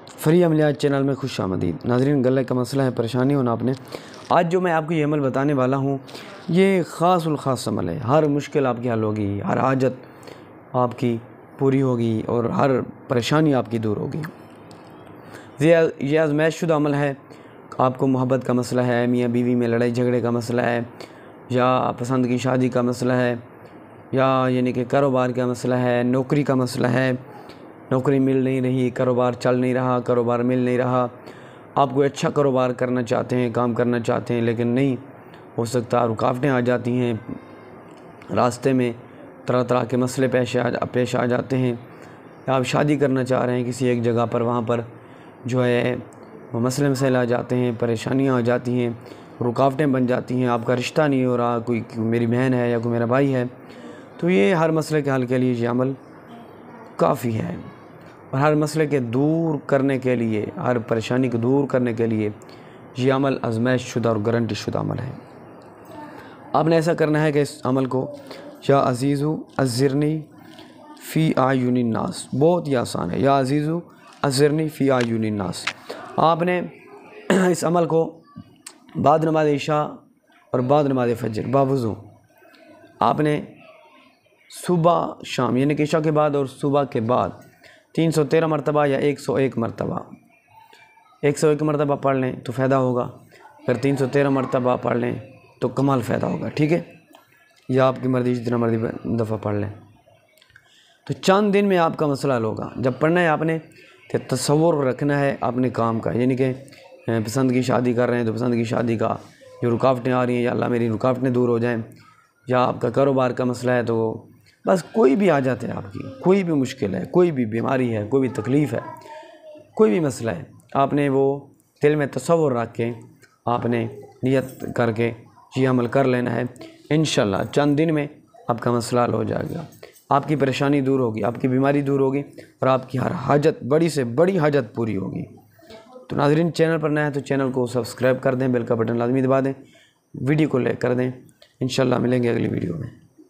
Free अमलियात channel में खुश आमदीद। नाज़रीन, गले का मसला है, परेशानी होना आपने। आज जो मैं आपको ये अमल बताने वाला हूँ ये ख़ास अमल है। हर मुश्किल आपकी हल होगी, हर हाजत आपकी पूरी होगी और हर परेशानी आपकी दूर होगी। ये आज़माइशशुदा अमल है। आपको मोहब्बत का मसला है, मियाँ बीवी में लड़ाई झगड़े का मसला है, या पसंद की शादी का मसला है, या यानी कि कारोबार का मसला है, नौकरी का मसला है, नौकरी मिल नहीं रही, कारोबार चल नहीं रहा, कारोबार मिल नहीं रहा, आप कोई अच्छा कारोबार करना चाहते हैं, काम करना चाहते हैं लेकिन नहीं हो सकता, रुकावटें आ जाती हैं रास्ते में, तरह तरह के मसले पेश आ जाते हैं। आप शादी करना चाह रहे हैं किसी एक जगह पर, वहाँ पर जो है वो मसले आ जाते हैं, परेशानियाँ आ जाती हैं, रुकावटें बन जाती हैं, आपका रिश्ता नहीं हो रहा, कोई मेरी बहन है या कोई मेरा भाई है। तो ये हर मसले के हल के लिए ये अमल काफ़ी है। और हर मसले के दूर करने के लिए, हर परेशानी को दूर करने के लिए ये अमल आज़माइशशुदा और गारंटी शुदा अमल है। आपने ऐसा करना है कि इस अमल को या अज़ीज़ु अज़्ज़िरनी फ़ी आयुनिन नास, बहुत ही आसान है। या अज़ीज़ु अज़्ज़िरनी फ़ी आयुनिन नास। आपने इस अमल को बाद नमाज इशा और बाद नमाज फजर बावज़ू आपने सुबह शाम यानी कि इशा के बाद और सुबह के बाद 313 मरतबा या 101 मरतबा 101 मरतबा पढ़ लें तो फ़ायदा होगा। अगर 313 मरतबा पढ़ लें तो कमाल फ़ायदा होगा, ठीक है। या आपकी मर्ज़ी, जितना मर्ज़ी दफ़ा पढ़ लें। तो चंद दिन में आपका मसला हल होगा। जब पढ़ना है आपने तो तसव्वुर रखना है अपने काम का, यानी कि पसंद की शादी कर रहे हैं तो पसंद की शादी का जो रुकावटें आ रही हैं, या अल्लाह मेरी रुकावटें दूर हो जाएं, या आपका कारोबार का मसला है तो बस कोई भी आ जाते हैं, आपकी कोई भी मुश्किल है, कोई भी बीमारी है, कोई भी तकलीफ़ है, कोई भी मसला है, आपने वो दिल में तसव्वुर रख के आपने नियत करके ये अमल कर लेना है। इंशाअल्लाह चंद दिन में आपका मसला हल हो जाएगा, आपकी परेशानी दूर होगी, आपकी बीमारी दूर होगी और आपकी हर हाजत, बड़ी से बड़ी हाजत पूरी होगी। तो नाज़रीन, चैनल पर नया है तो चैनल को सब्सक्राइब कर दें, बेल का बटन लाजमी दबा दें, वीडियो को लाइक कर दें। इंशाअल्लाह मिलेंगे अगली वीडियो में।